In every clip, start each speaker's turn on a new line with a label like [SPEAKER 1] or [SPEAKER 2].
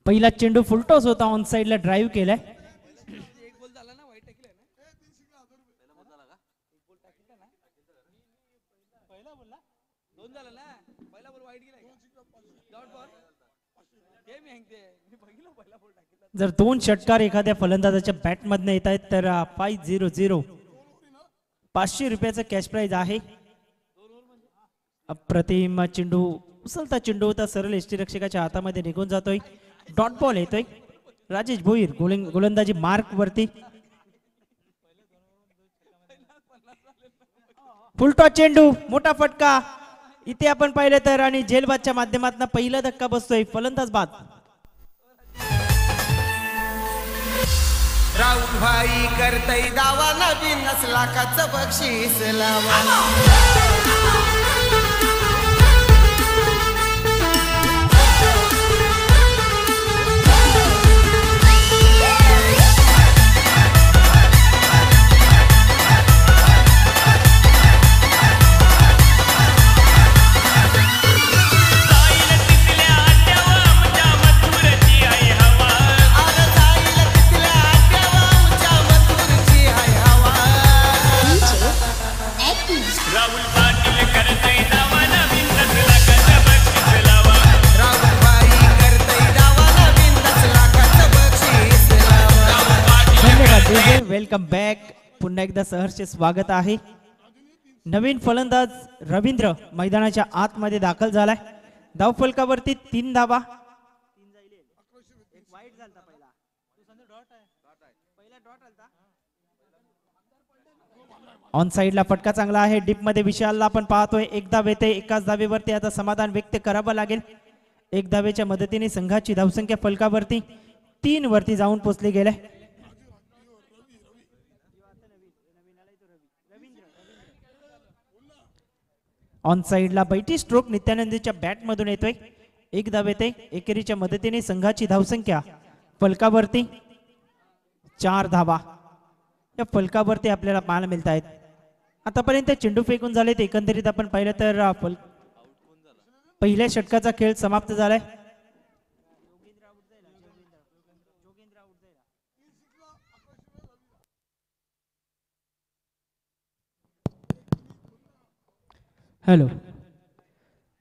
[SPEAKER 1] पहिला चेंडू फुलटॉस होता, ऑन साइडला ड्राइव्ह केलाय. जर दोन षटकार एखाद्या फलंदाजाच्या बॅट मधनं येत आहेत तर 500 500 रुपयाचा कॅश प्राइज आहे. अप्रतिम चेंडू, उचलता चेंडू होता, सरळ यष्टीरक्षकाच्या हातामध्ये निघून जातोय. डॉट बॉल येतोय. राजेश भोईर गोलंदाजी मार्क वरती. फुलटॉस चेंडू, मोठा फटका इथे आपण पाहिलं तर, आणि झेलबादच्या माध्यमातून पहिला धक्का बसतोय. फलंदाज बाद.
[SPEAKER 2] राहुल भाई करतई दावा, नवीन लाखाचं बक्षीस लावा.
[SPEAKER 1] Welcome back. पुन्हा एकदा सहर्ष स्वागत आहे. नवीन फलंदाज रवींद्र मैदानाच्या आतमध्ये दाखल झालाय. धावफलकावरती 3 धावा. ऑन साइडला फटका चांगला आहे. डीप मध्ये विशालला आपण पाहतोय. एक धाव येते. एकाच धावेवरती आता समाधान व्यक्त करावं लागेल. एक धावेच्या मदतीने संघाची धावसंख्या फलकावरती 3 वरती जाऊन पोहोचली गेले. ऑन साइडला बैठी स्ट्रोक नित्यानंदीच्या बॅट मधून येतोय. एक धाव येते. एकेरीच्या मदतीने संघाची धावसंख्या फलकावरती 4 धावा या फलकावरती आपल्याला पाहायला मिळत आहेत. आतापर्यंत चेंडू फेकून झालेत. एकंदरीत आपण पाहिलं तर पहिल्या षटकाचा खेळ समाप्त झालाय. हॅलो,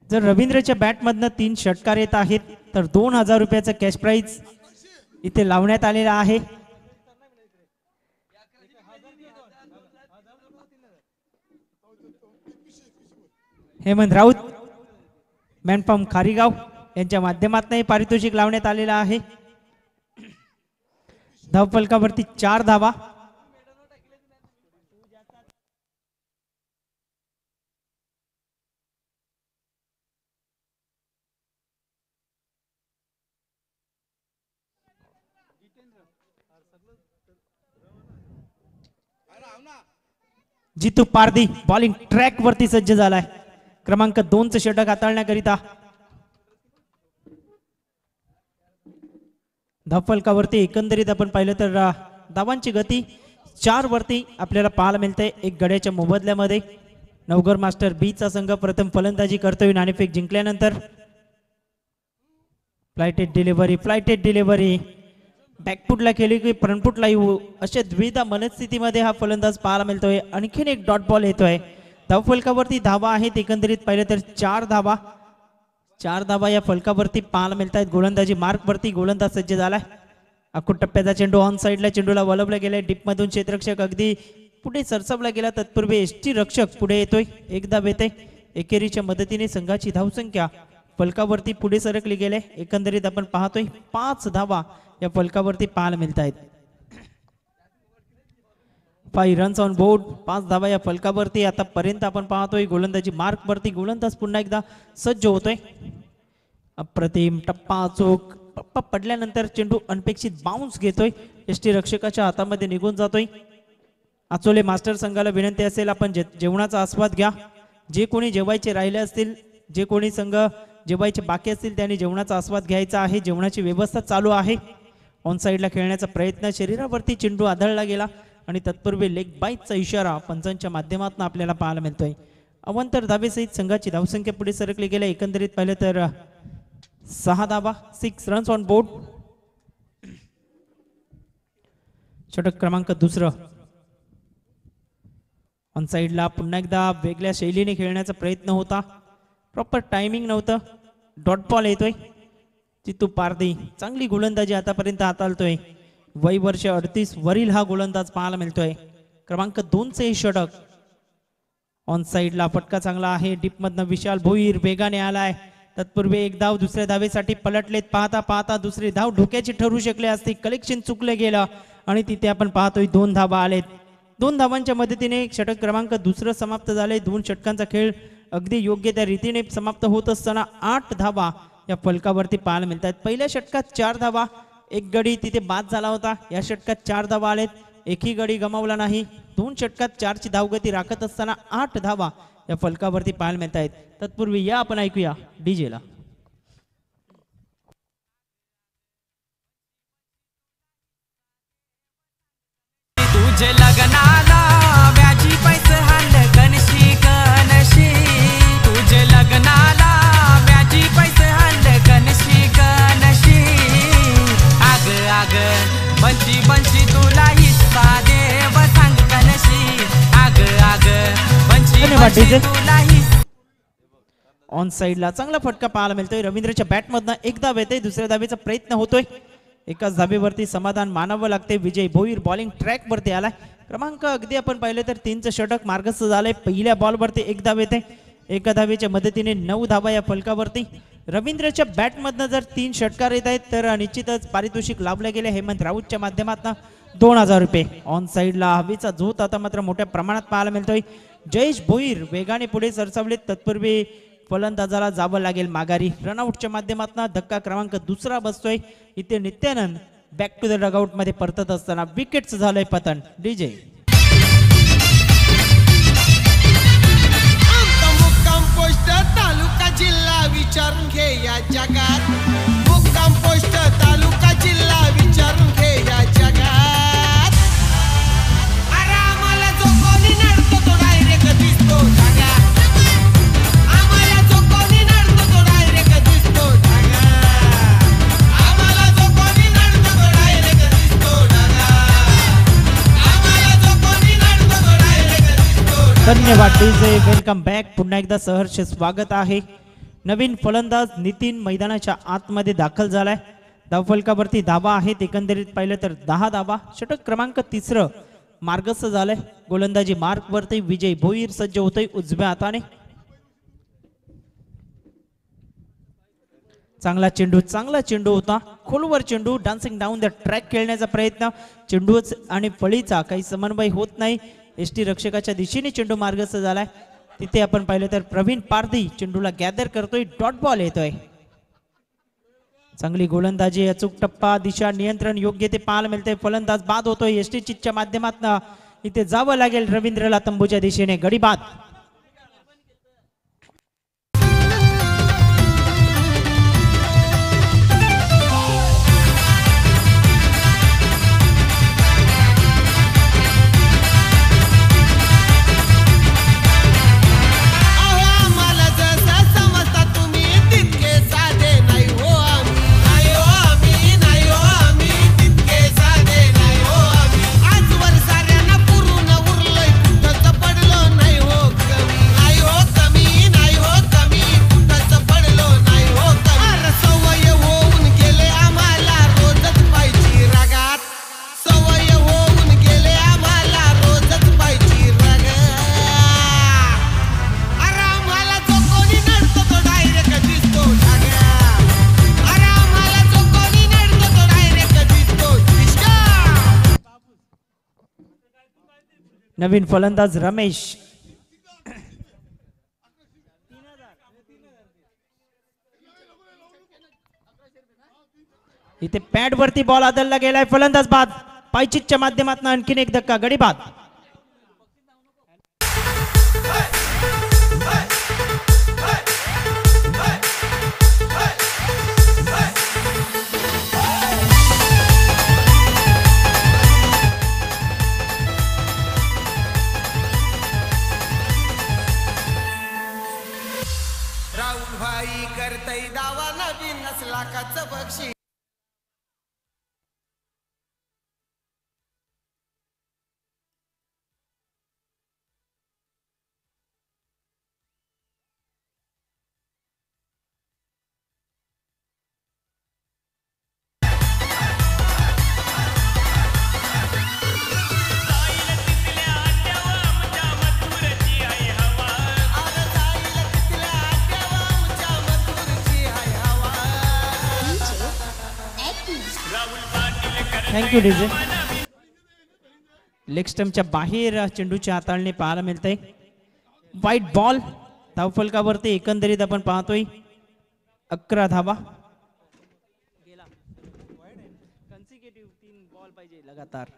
[SPEAKER 1] जर रवींद्रच्या बॅट मधनं 3 षटकार येत आहेत तर 2000 रुपयाचा कॅश प्राइज इथे लावण्यात आलेला आहे. हेमंत राऊत मॅन फ्रॉम खारीगाव यांच्या माध्यमातून पारितोषिक लावण्यात आलेला आहे. धावफलकावरती 4 धावा. जितू पारधी बॉलिंग ट्रॅक वरती सज्ज झालाय. क्रमांक 2 चं षटक हाताळण्याकरिता धावफलकावरती एकंदरीत आपण पाहिलं तर धावांची गती 4 वरती आपल्याला पाहायला मिळते. एक गड्याच्या मोबदल्यामध्ये नवघर मास्टर बी चा संघ प्रथम फलंदाजी करतोय. नाणेफेक जिंकल्यानंतर फ्लायटेड डिलिव्हरी बॅकफुटला केली की फ्रंटफुटला येऊ अशा द्विधा मनस्थितीमध्ये हा फलंदाज पाहायला मिळतोय. आणखीन एक डॉट बॉल येतोय. धावफलकावरती धावा आहेत. एकंदरीत पाहिलं तर 4 धावा या फलकावरती पाहायला मिळत आहेत. गोलंदाजी मार्क वरती गोलंदाज सज्ज झालाय. अकूट टप्प्याचा चेंडू ऑन साइडला चेंडूला वळवला गेलाय. डीप मधून क्षेत्ररक्षक अगदी पुढे सरसवला गेला. तत्पूर्वी एसटी रक्षक पुढे येतोय. एक धाव येते. एकेरीच्या मदतीने संघाची धावसंख्या फलकावरती पुढे सरकली गेले. एकंदरीत आपण पाहतोय 5 धावा या फलकावरती पाहायला मिळत आहेत. 5 रन्स ऑन बोर्ड. 5 धावा या फलकावरती आतापर्यंत आपण पाहतोय. गोलंदाजी मार्क वरती गोलंदाज पुन्हा एकदा सज्ज होतोय. अप्रतिम टप्पा चोक. टप्पा पडल्यानंतर चेंडू अनपेक्षित बाउन्स घेतोय. एसटी रक्षकाच्या हातामध्ये निघून जातोय. आचोले मास्टर संघाला विनंती असेल आपण जेवणाचा आस्वाद घ्या. जे कोणी जेवायचे राहिले असतील, जे कोणी संघ जेवायचे बाकी असतील त्यांनी जेवणाचा आस्वाद घ्यायचा आहे. जेवणाची व्यवस्था चालू आहे. ऑन साइडला खेळण्याचा प्रयत्न, शरीरावरती चेंडू आदळला गेला आणि तत्पूर्वी लेग बाईटचा इशारा पंचांच्या माध्यमातून आपल्याला पाहायला मिळतोय. अवंतर धावेसहित संघाची धावसंख्या पुढे सरकली गेली. एकंदरीत पाहिलं तर 6 धावा, 6 रन्स ऑन बोर्ड. षटक क्रमांक दुसरं. ऑन साईडला पुन्हा एकदा वेगळ्या शैलीने खेळण्याचा प्रयत्न होता, प्रॉपर टायमिंग नव्हतं. डॉट बॉल येतोय. चित्तू पारधी चांगली गोलंदाजी आतापर्यंत हाताळतोय. वय वर्ष 38 वरील हा गोलंदाज पाहायला मिळतोय. क्रमांक 2चे हे षटक. ऑन साईडला फटका चांगला आहे. डीप मधनं विशाल भोईर वेगाने आलाय. तत्पूर्वी एक धाव दुसऱ्या धावेसाठी पलटलेत. पाहता पाहता दुसरी धाव धोक्याची ठरू शकले असते. कलेक्शन चुकलं गेलं आणि तिथे आपण पाहतोय 2 धावा आलेत. 2 धावांच्या मदतीने षटक क्रमांक दुसरं समाप्त झाले. 2 षटकांचा खेळ अगदी योग्य त्या रीतीने समाप्त होत असताना 8 धावा या फलकावरती पाहायला मिळतात. पहिल्या षटकात 4 धावा, एक गडी तिथे बाद झाला होता. या षटकात 4 धावा आलेत, एकही गडी गमावला नाही. 2 षटकात 4ची धावगती राखत असताना 8 धावा या फलकावरती पाहायला मिळत आहेत. तत्पूर्वी या आपण ऐकूया डीजेला.
[SPEAKER 3] तुझे लग्नाला व्याजी पैसे हाल कणशी कणशी. तुझे लग्नाला व्याजी पैसे हाल कणशी कणशी. आग आग बंशी बंशी तुला हिस्सा देव सांग कणशी. आग आग बंशी बंशी तुला हिस्सा.
[SPEAKER 1] ऑन साईडला चांगला फटका पाहायला मिळतोय. रवींद्रच्या बॅटमधनं एक धाव येते. दुसऱ्या धावेचा प्रयत्न होतोय. एकाच धाबेवरती समाधान मानावं लागते. विजय भोईर बॉलिंग ट्रॅक वरती आलाय. क्रमांक अगदी आपण पाहिले तर 3चं षटक मार्गस्थ झालंय. पहिल्या बॉलवरती एक धाव येते. एका धावेच्या मदतीने 9 धावा या फलकावरती. रवींद्रच्या बॅटमधनं जर 3 षटकार येत आहेत तर निश्चितच पारितोषिक लाभले गेले हेमंत राऊतच्या माध्यमातून 2000 रुपये. ऑन साईडला हवेचा झोत आता मात्र मोठ्या प्रमाणात पाहायला मिळतोय. जयेश भोईर वेगाने पुढे सरसावलेत. तत्पूर्वी फलंदाजाला जावं लागेल माघारी. रनआउटच्या माध्यमातून धक्का क्रमांक दुसरा बसतोय. इथे Nityanand back to the dugout मध्ये परतत असताना विकेटचं झालंय पतन. डीजे
[SPEAKER 2] मुक्काम पोस्ट तालुका जिल्हा विचारून घे या जगात. मुक्काम पोस्ट तालुका जिल्हा विचारून घे या जगात. अरे आम्हाला जो कोणी नडतो तो डायरेक्ट दिसतो जगात. आम्हाला जो कोणी नडतो तो डायरेक्ट दिसतो जगात. आम्हाला जो कोणी नडतो तो डायरेक्ट दिसतो जगात. आम्हाला जो कोणी नडतो तो डायरेक्ट दिसतो.
[SPEAKER 1] धन्यवाद डीजे. Welcome back. पुन्हा एकदा सहर्ष स्वागत आहे. नवीन फलंदाज नितीन मैदानाच्या आतमध्ये दाखल झालाय. धावफलकावरती धावा आहेत. एकंदरीत पाहिलं तर 10 धावा. षटक क्रमांक 3 मार्गस्थ झालंय. गोलंदाजी मार्क वरती विजय भोईर सज्ज होतोय उजव्या हाताने. चांगला चेंडू होता. खोलवर चेंडू डान्सिंग डाऊन द ट्रॅक खेळण्याचा प्रयत्न. चेंडूच आणि फळीचा काही समन्वय होत नाही. एसटी रक्षकाच्या दिशेने चेंडू मार्गस्थ झालाय. तिथे आपण पाहिलं तर प्रवीण पारधी चेंडूला गॅदर करतोय. डॉट बॉल येतोय. चांगली गोलंदाजी, अचूक टप्पा, दिशा नियंत्रण योग्य ते पाहायला मिळते. फलंदाज बाद होतोय. एसटी चितच्या माध्यमातून इथे जावं लागेल रवींद्रला तंबूच्या दिशेने. गडी बाद. नवीन फलंदाज रमेश. इथे पॅड वरती बॉल आदलला गेलाय. फलंदाज बाद. पायचितच्या माध्यमातून आणखीन एक धक्का. गडी बाद.
[SPEAKER 2] राहुल भाई करतई दावा नवीन 10 लाखाचं बक्षीस.
[SPEAKER 1] Thank you DJ. लेग स्टंपच्या बाहेर चेंडूची हाताळणी पाहायला मिळते. वाईट बॉल. धावफलकावरती एकंदरीत आपण पाहतोय 11 धावा. लगातार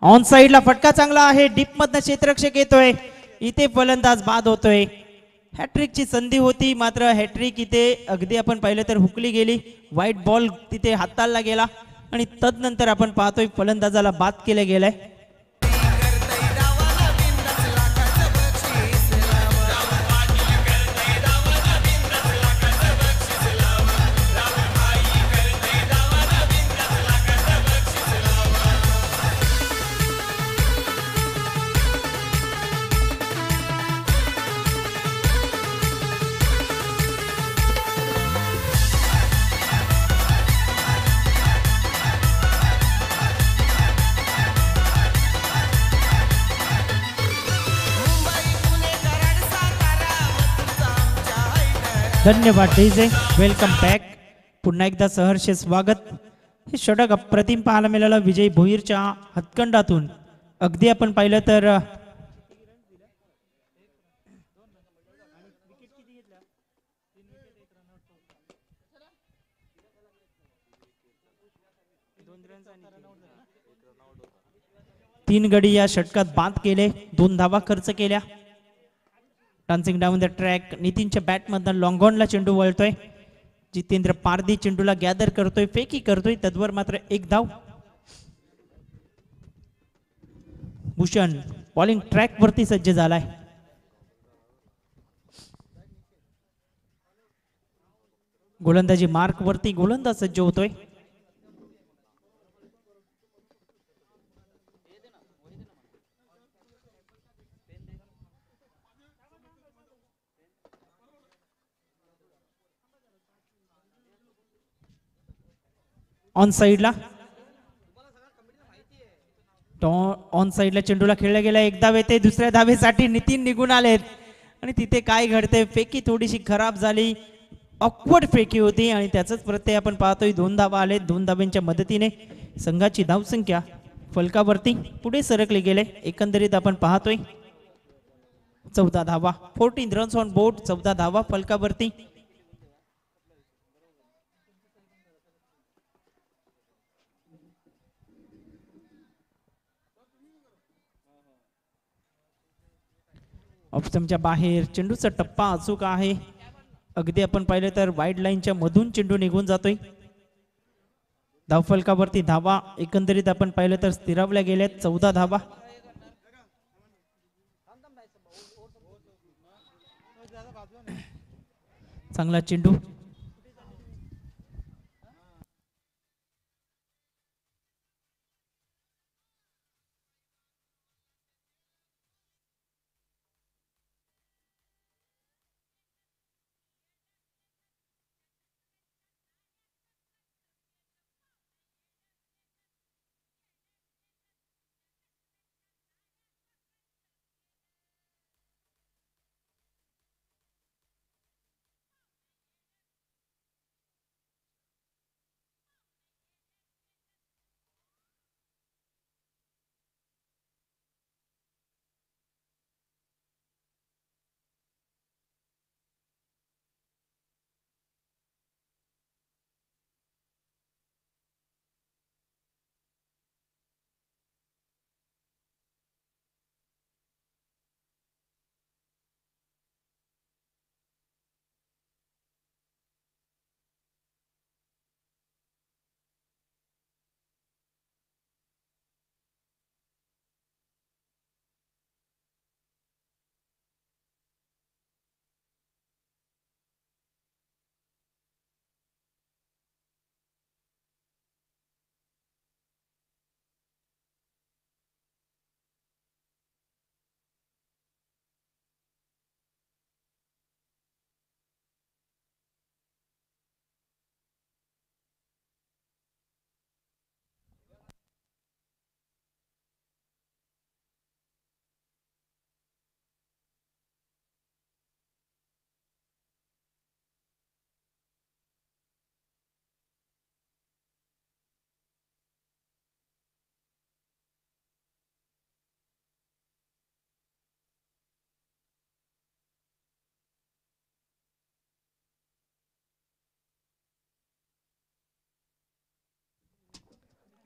[SPEAKER 1] ऑन साइडला फटका चांगला आहे. डीप मधनं क्षेत्ररक्षक येतोय. इथे फलंदाज बाद होतोय. हॅट्रिकची संधी होती मात्र हॅट्रिक इथे अगदी आपण पाहिलं तर हुकली गेली. व्हाईट बॉल तिथे हाताळला गेला आणि तदनंतर आपण पाहतोय फलंदाजाला बाद केलं गेलंय. धन्यवाद डीजे. Welcome back. पुन्हा एकदा सहर्ष स्वागत. हे षटक अप्रतिम पाहायला मिळालं विजय भोईरच्या हातखंडातून. अगदी आपण पाहिलं तर तीन गडी या षटकात बाद केले. 2 धावा खर्च केल्या. Dancing down the track. नितीनच्या बॅट मधून लॉंग ऑनला चेंडू वळतोय. जितेंद्र पारदी चेंडूला गॅदर करतोय, फेकी करतोय. तद्वर मात्र 1 धाव. भूषण बॉलिंग ट्रॅक वरती सज्ज झालाय. गोलंदाजी मार्क वरती गोलंदाज सज्ज होतोय. ऑन साइडला ऑन साइडला चेंडूला खेळला गेला. 1 धाव येते. दुसऱ्या धावेसाठी नितीन निघून आलेत आणि तिथे काय घडते. फेकी थोडीशी खराब झाली. ऑकवर्ड फेकी होती आणि त्याचाच प्रत्यय आपण पाहतोय. 2 धावा आले. 2 धाव्यांच्या मदतीने संघाची धावसंख्या फलकावरती पुढे सरकले गेले. एकंदरीत आपण पाहतोय 14 धावा. 14 रन्स ऑन बोर्ड. 14 धावा फलकावरती. ऑप्शनच्या बाहेर चेंडूचा टप्पा अचूक आहे. अगदी आपण पाहिलं तर वाईड लाईनच्या मधून चेंडू निघून जातोय. धावफलकावरती धावा एकंदरीत आपण पाहिलं तर स्थिरावल्या गेल्यात. 14 धावा. चांगला चेंडू.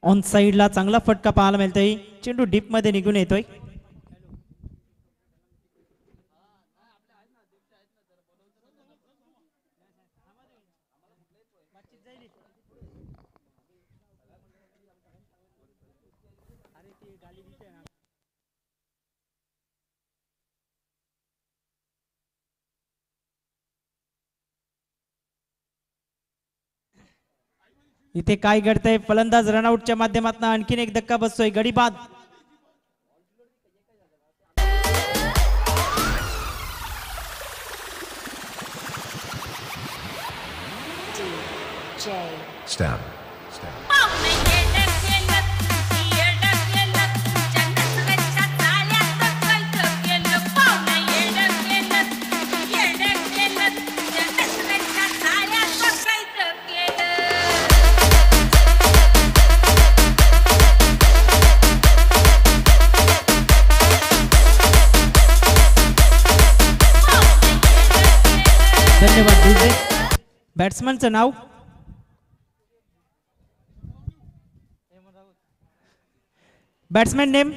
[SPEAKER 1] ऑन साईडला चांगला फटका पाहायला मिळतोय. चेंडू डीप मध्ये निघून येतोय. इथे काय घडतंय? फलंदाज रनआउटच्या माध्यमातून आणखीन एक धक्का बसतोय. गडी बाद.
[SPEAKER 4] Stab.
[SPEAKER 1] धन्यवाद डीजे. बॅट्समनचं नाव? Batsman name?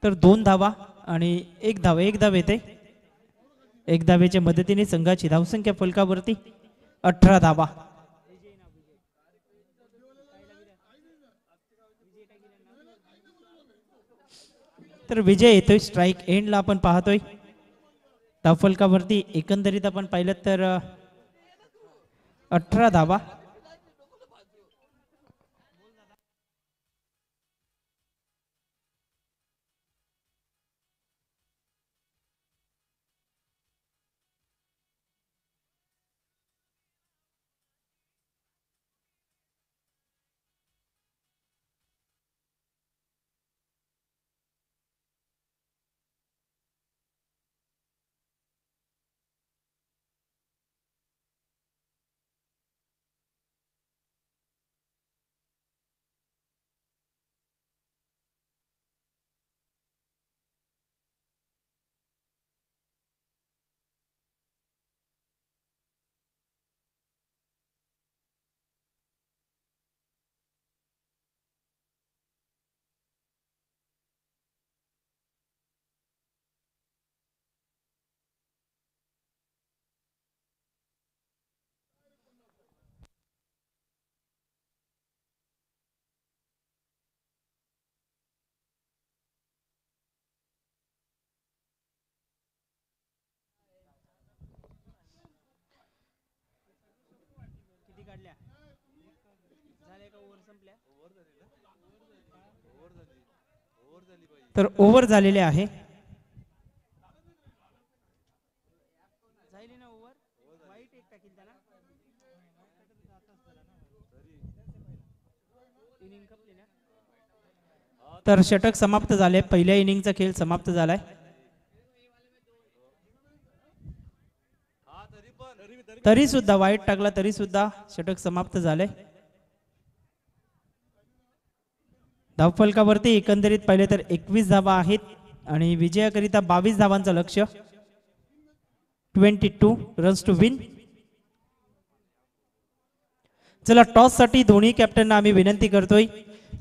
[SPEAKER 1] तर 2 धावा आणि 1 धाव येते. 1 धावेच्या मदतीने संघाची धावसंख्या फलकावरती 18 धावा. तर विजय येतोय. स्ट्राईक एंडला आपण पाहतोय. धावफलकावरती एकंदरीत आपण पाहिलं तर 18 धावा. तर ओव्हर झालेले आहे. तर षटक समाप्त झाले. पहिल्या इनिंगचा खेळ समाप्त झालाय. तरी सुद्धा वाईट टाकला तरी सुद्धा षटक समाप्त झाले. धावफलकावरती एकंदरीत पाहिले तर 21 धावा आहेत आणि विजयाकरिता 22 धावांचं लक्ष्य. 22 रन्स टू विन. चला टॉस साठी दोन्ही कॅप्टनना आम्ही विनंती करतोय.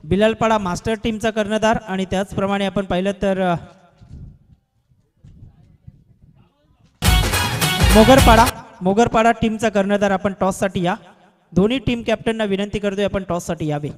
[SPEAKER 1] बिलालपाडा मास्टर टीमचा कर्णधार आणि त्याचप्रमाणे आपण पाहिलं तर मोगरपाडा टीमचा कर्णधार आपण टॉस साठी या. दोन्ही टीम कॅप्टनना विनंती करतोय आपण टॉस साठी यावे.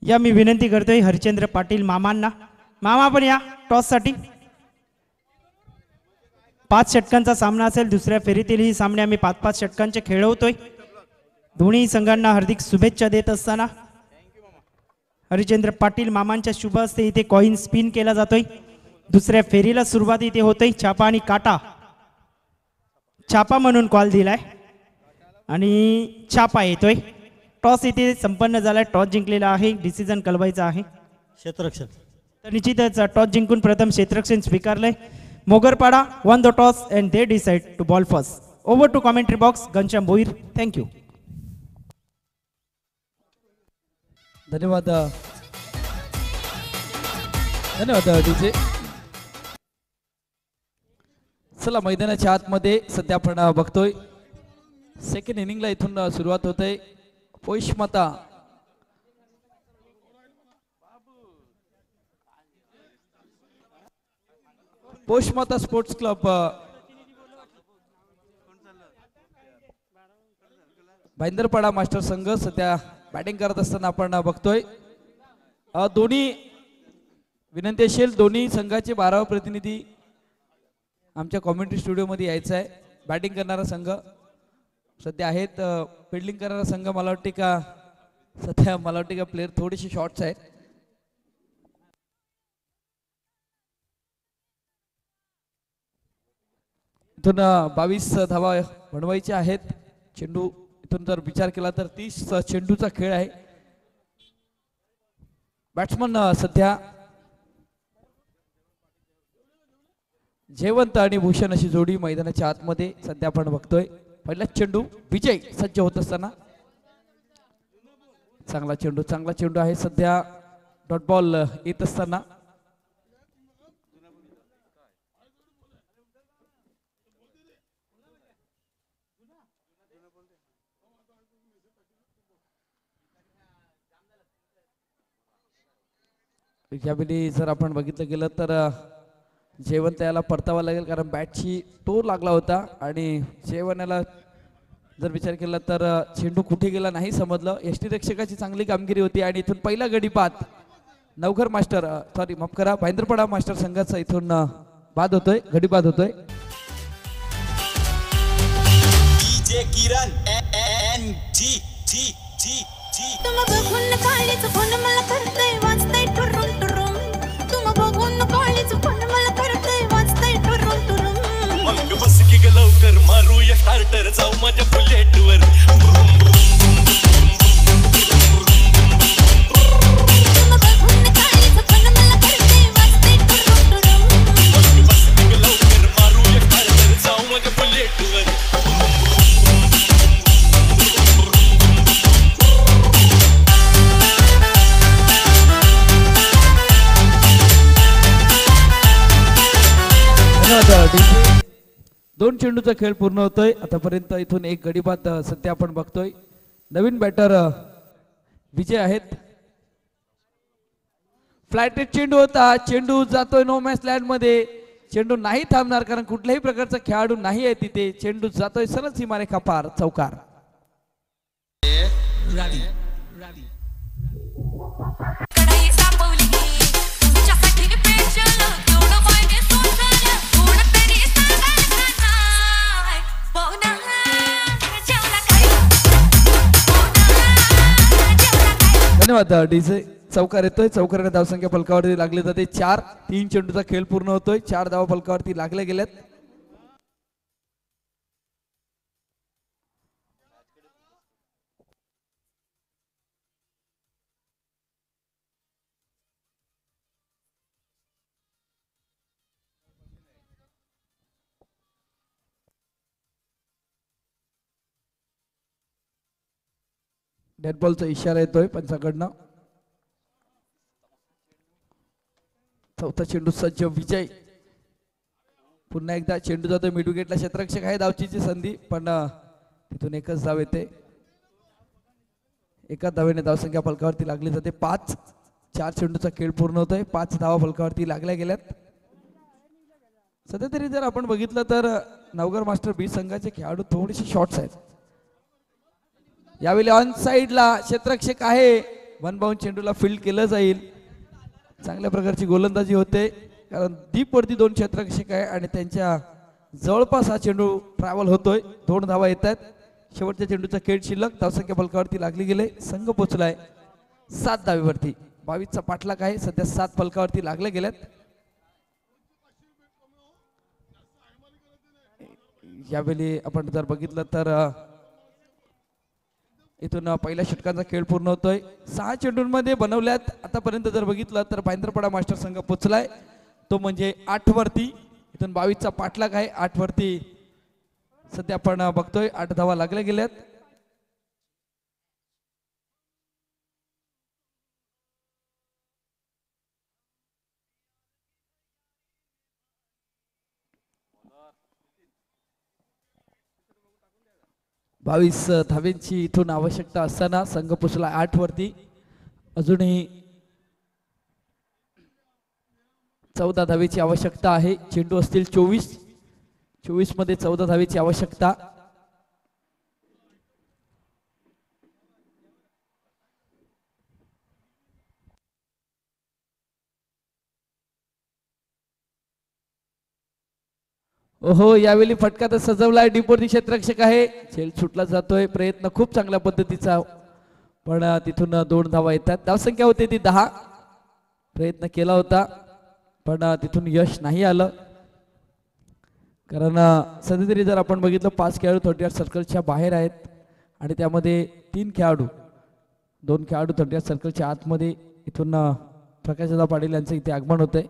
[SPEAKER 1] या मी विनंती करतोय हरिचंद्र पाटील मामांना, मामा पण या टॉससाठी. 5 षटकांचा सामना असेल. दुसऱ्या फेरीतील ही सामने आम्ही 5-5 षटकांचे खेळवतोय. दोन्ही संघांना हार्दिक शुभेच्छा देत असताना हरिचंद्र पाटील मामांच्या शुभ हस्ते इथे कॉइन स्पिन केला जातोय. दुसऱ्या फेरीला सुरुवात इथे होतोय. छापा आणि काटा, छापा म्हणून कॉल दिलाय आणि छापा येतोय. टॉस इथे संपन्न झालाय. टॉस जिंकलेला आहे. डिसिजन कळवायचा आहे.
[SPEAKER 4] क्षेत्ररक्षण.
[SPEAKER 1] तर निश्चितच टॉस जिंकून प्रथम क्षेत्ररक्षण स्वीकारलंय. मोगरपाडा won the toss and they decide to ball first. Over to commentary box, Ghanshyam Bhoir. Thank you.
[SPEAKER 5] धन्यवाद धन्यवाद डीजे. चला मैदानाच्या आतमध्ये सध्या आपण बघतोय सेकंड इनिंगला इथून सुरुवात होते. पोषमाता पोषमाता स्पोर्ट्स क्लब भाईंदरपाडा मास्टर संघ सध्या बॅटिंग करत असताना आपण बघतोय. दोन्ही विनंती असेल दोन्ही संघाचे 12 प्रतिनिधी आमच्या कॉमेंट्री स्टुडिओमध्ये यायचं आहे. बॅटिंग करणारा संघ सध्या आहेत. फिल्डिंग करणारा संघ मला वाटते का प्लेयर थोडेसे शॉर्ट्स आहेत. इथून 22 धावा बनवायच्या आहेत. चेंडू इथून जर विचार केला तर 30 चेंडूचा खेळ आहे. बॅट्समन सध्या जयवंत आणि भूषण अशी जोडी मैदानाच्या आतमध्ये सध्या आपण बघतोय. पहिला चेंडू विजय सज्ज होत असताना चांगला चेंडू आहे. सध्या डॉट बॉल येत असताना यावेळी जर आपण बघितलं गेलं तर जयवंत याला परतावा लागेल कारण बॅटची टोर लागला होता आणि जयवंत याला जर विचार केला तर चेंडू कुठे गेला नाही समजलं. यष्टीरक्षकाची चांगली कामगिरी होती आणि इथून पहिला गडी बाद नवघर मास्टर माफ करा भाईंदरपाडा मास्टर संघाचा इथून बाद होतोय, गडी बाद होतोय.
[SPEAKER 6] लवकर मारूया स्टार्टर जाऊ माझ्या बुलेटवर. लवकर मारूया स्टार्टर जाऊ माझ्या बुलेटवर.
[SPEAKER 5] दोन चेंडूचा खेळ पूर्ण होतोय. आतापर्यंत इथून एक गडी बाद सध्या आपण बघतोय. नवीन बॅटर विजय आहेत. फ्लॅट चेंडू होता. चेंडू जातोय नो मॅच लँड मध्ये. चेंडू नाही थांबणार कारण कुठल्याही प्रकारचा खेळाडू नाही आहे तिथे. चेंडू जातोय सरळ सीमारेखा पार चौकार. धन्यवाद डीजे. चौकार येतोय. चौकाराने धावसंख्या फलकावरती लागली जाते 4. 3 चेंडूचा खेळ पूर्ण होतोय. 4 धावा फलकावरती लागल्या गेल्यात. डेड बॉलचा इशारा येतोय पंचाकडनं. चौथा चेंडू सज्ज विजय. पुन्हा एकदा चेंडू जातोय मिड विकेटला. क्षेत्ररक्षक आहे. धावचीची संधी पण तिथून एकच धाव येते. एका धावेने धावसंख्या फलकावरती लागली जाते 5. 4 चेंडूचा खेळ पूर्ण होतोय. 5 धावा फलकावरती लागल्या गेल्यात. सध्या तरी जर आपण बघितलं तर नवघर मास्टर बी संघाचे खेळाडू थोडेसे शॉर्ट्स आहेत. यावेळी ऑन साइडला क्षेत्ररक्षक आहे वन बाउंड चेंडूला फील्ड केलं जाईल. चांगल्या प्रकारची गोलंदाजी होते कारण डीप वरती दोन क्षेत्ररक्षक आहे आणि त्यांच्या जवळपास हा चेंडू ट्रॅव्हल होतोय. 2 धावा येत आहेत. शेवटच्या चेंडूचा खेळ शिल्लक. धावसंख्या फलकावरती लागली गेले. संघ पोचलाय 7 धावेवरती. 22चा पाठलाग आहे. सध्या 7 फलकावरती लागले गेल्यात. यावेळी आपण जर बघितलं तर इथून पहिल्या षटकांचा खेळ पूर्ण होतोय. 6 चेंडूंमध्ये बनवल्यात. आतापर्यंत जर बघितलं तर भाईंदरपडा मास्टर संघ पोचलाय तो म्हणजे 8 वरती. इथून 22चा पाठलाग आहे. 8 वरती सध्या आपण बघतोय 8 धावा लागल्या गेल्यात. बावीस धावेंची इथून आवश्यकता असताना संघ पोचला 8 वरती. अजूनही 14 धावेची आवश्यकता आहे. चेंडू असतील 24 मध्ये 14 धावेची आवश्यकता. ओहो यावेळी फटका तर सजवलाय. डीपोरती क्षेत्ररक्षक आहे. खेळ सुटला जातोय. प्रयत्न खूप चांगल्या पद्धतीचा पण तिथून 2 धावा येतात. धावसंख्या होती ती 10. प्रयत्न केला होता पण तिथून यश नाही आलं कारण सध्या तरी जर आपण बघितलं 5 खेळाडू 38 सर्कलच्या बाहेर आहेत आणि त्यामध्ये 3 खेळाडू 2 खेळाडू 38 सर्कलच्या आतमध्ये. इथून प्रकाशदादा पाटील यांचं इथे आगमन होतंय.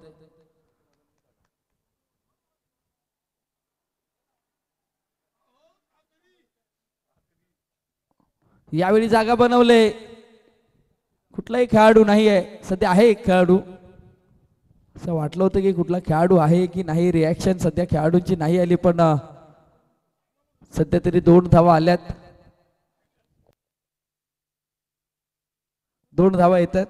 [SPEAKER 5] यावेळी जागा बनवले. कुठलाही खेळाडू नाही आहे. सध्या आहे एक खेळाडू. असं वाटलं होतं की कुठला खेळाडू आहे की नाही. रिॲक्शन सध्या खेळाडूंची नाही आली पण सध्या तरी 2 धावा आल्यात. 2 धावा येतात.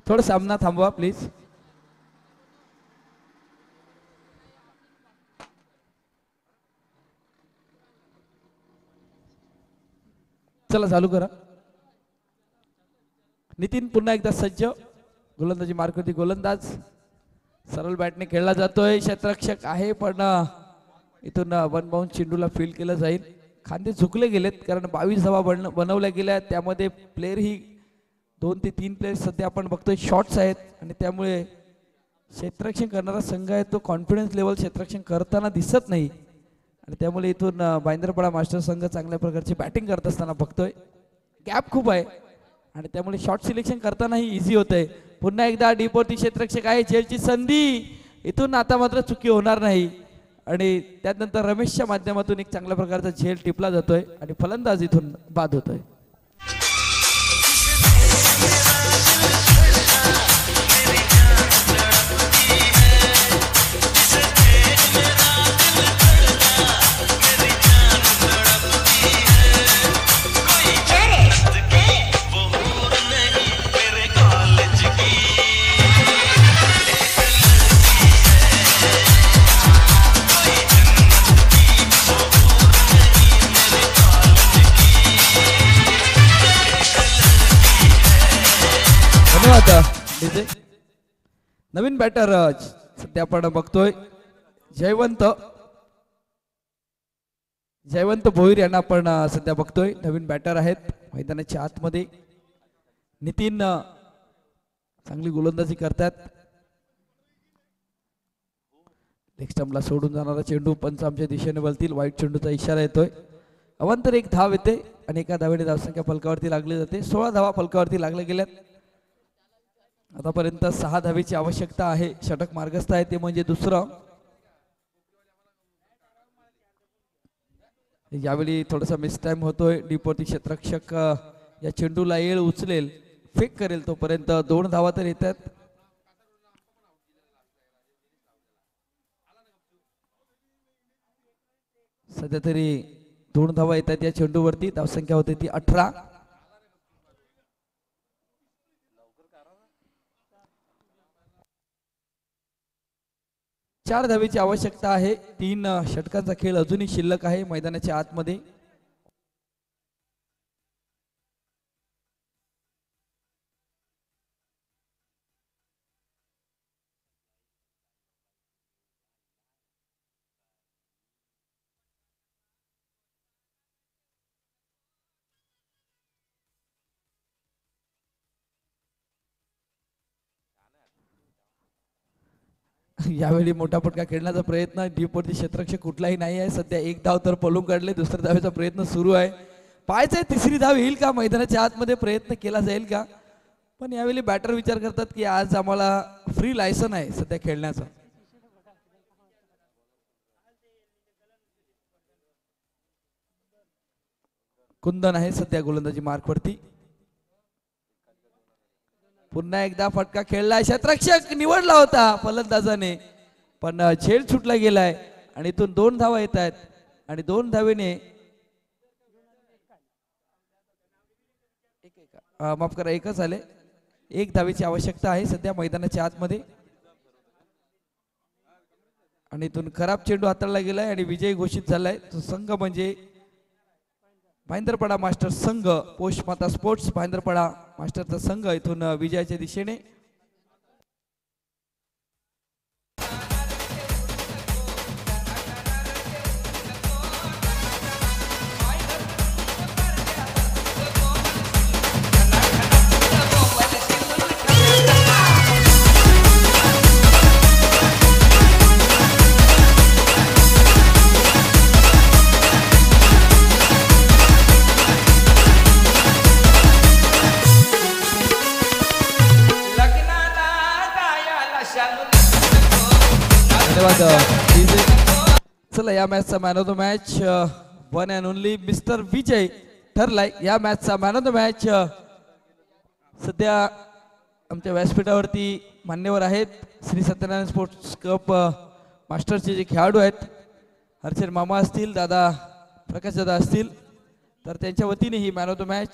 [SPEAKER 5] थोडं सामना थांबवा प्लीज. चला चालू करा. नितीन पुन्हा एकदा सज्ज. गोलंदाजी मार्कवरती गोलंदाज. सरळ बॅटने खेळला जातोय. क्षेत्ररक्षक आहे पण इथून वन बाउंड चेंडूला फील्ड केलं जाईल. खांदे झुकले गेलेत कारण 22 धावा बनवल्या गेल्या. त्यामध्ये प्लेयर ही 2 ते 3 प्लेयर सध्या आपण बघतोय शॉट्स आहेत आणि त्यामुळे क्षेत्ररक्षण करणारा संघ आहे तो कॉन्फिडन्स लेवल क्षेत्ररक्षण करताना दिसत नाही आणि त्यामुळे इथून भाईंदरपडा मास्टर संघ चांगल्या प्रकारची बॅटिंग करत असताना बघतोय. गॅप खूप आहे आणि त्यामुळे शॉट सिलेक्शन करतानाही इझी होतंय. पुन्हा एकदा डीपवरती क्षेत्ररक्षक आहे. झेलची संधी. इथून आता मात्र चुकी होणार नाही आणि त्यानंतर रमेशच्या माध्यमातून एक चांगल्या प्रकारचा झेल टिपला जातोय आणि फलंदाज इथून बाद होतोय. नवीन बॅटर सध्या आपण बघतोय जयवंत भोईर यांना आपण सध्या बघतोय. नवीन बॅटर आहेत मैदानाच्या आतमध्ये. नितीन चांगली गोलंदाजी करतात. लेग स्टंपला सोडून जाणारा चेंडू पंच आमच्या दिशेने वळतील. वाईट चेंडूचा इशारा येतोय. अवांतर 1 धाव येते आणि एका धावेने धावसंख्या फलकावरती लागली जाते. 16 धावा फलकावरती लागल्या गेल्यात. आतापर्यंत 6 धावेची आवश्यकता आहे. षटक मार्गस्थ आहे ते म्हणजे दुसरं. यावेळी थोडासा मिस टाइम होतोय. डीपवरती क्षेत्ररक्षक या चेंडूला येळ उचलेल. फेक करेल तोपर्यंत 2 धावा तर येतात. सध्या तरी 2 धावा येतात या चेंडूवरती. धावसंख्या होते ती 18. 4 धावेची आवश्यकता आहे. 3 षटकांचा खेळ अजूनही शिल्लक आहे मैदानाच्या आतमध्ये. यावेळी मोठा फटका खेळण्याचा प्रयत्न डीपवरती क्षेत्ररक्षक कुठलाही नाही आहे. सध्या 1 धाव तर पळून काढले. दुसऱ्या धावेचा प्रयत्न सुरू आहे. पाहायचंय तिसरी धाव येईल का, मैदानाच्या आतमध्ये प्रयत्न केला जाईल का. पण यावेळी बॅटर विचार करतात की आज आम्हाला फ्री लायसन आहे सध्या खेळण्याचं. कुंदन आहे सध्या गोलंदाजी मार्कवरती. पुन्हा एकदा फटका खेळलाय. क्षेत्ररक्षक निवडला होता फलंदाजाने पण झेल सुटला गेलाय आणि इथून 2 धावा येत आहेत आणि 2 धावेने माफ करा एकच आले. 1 धावेची आवश्यकता आहे सध्या मैदानाच्या आतमध्ये आणि इथून खराब चेंडू हाताळला गेलाय आणि विजयी घोषित झालाय. तो संघ म्हणजे भाईंदरपाडा मास्टर संघ. पोस्ट माता स्पोर्ट्स भाईंदरपाडा मास्टरचा संघ इथून विजयाच्या दिशेने. चला या मॅचचा man of the match 1 and only mister Vijay ठरलाय. या मॅचचा मॅन ऑफ द मॅच सध्या आमच्या व्यासपीठावरती मान्यवर आहेत श्री सत्यनारायण स्पोर्ट्स कप मास्टरचे जे खेळाडू आहेत हर्षद मामा असतील, दादा प्रकाश दादा असतील, तर त्यांच्या वतीने he man of the match